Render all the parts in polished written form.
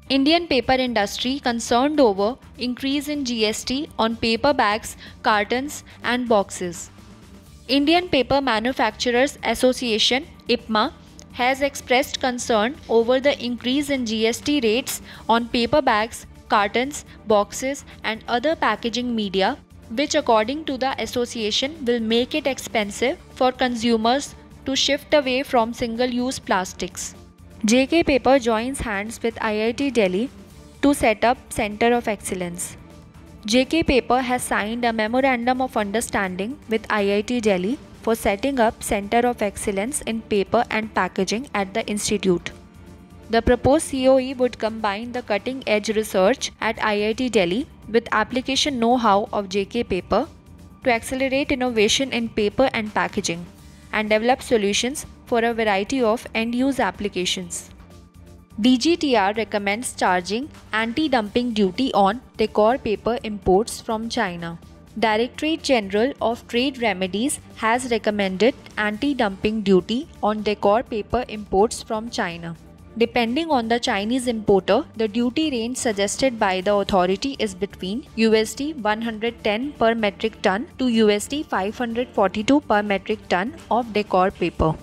Indian paper industry concerned over increase in GST on paper bags, cartons and boxes. Indian Paper Manufacturers Association (IPMA) has expressed concern over the increase in GST rates on paper bags, cartons, boxes and other packaging media, which according to the association will make it expensive for consumers to shift away from single-use plastics. JK Paper joins hands with IIT Delhi to set up Center of Excellence. JK Paper has signed a Memorandum of Understanding with IIT Delhi for setting up Center of Excellence in Paper and Packaging at the institute. The proposed COE would combine the cutting-edge research at IIT Delhi with application know-how of JK Paper to accelerate innovation in paper and packaging and develop solutions for a variety of end-use applications. DGTR recommends charging anti-dumping duty on decor paper imports from China. Directorate General of Trade Remedies has recommended anti-dumping duty on decor paper imports from China. Depending on the Chinese importer, the duty range suggested by the authority is between USD 110 per metric ton to USD 542 per metric ton of decor paper.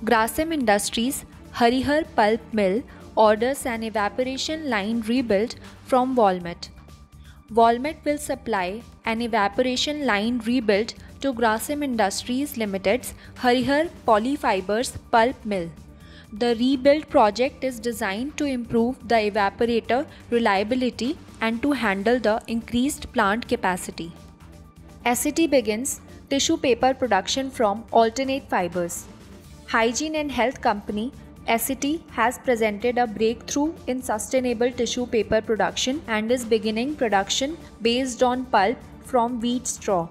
Grasim Industries Harihar Pulp Mill orders an evaporation line rebuilt from Walmart. Walmart will supply an evaporation line rebuilt to Grasim Industries Limited's Harihar Polyfibers Pulp Mill. The rebuild project is designed to improve the evaporator reliability and to handle the increased plant capacity. Essity begins tissue paper production from alternate fibers. Hygiene and health company Essity has presented a breakthrough in sustainable tissue paper production and is beginning production based on pulp from wheat straw.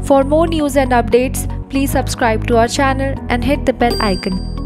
For more news and updates, please subscribe to our channel and hit the bell icon.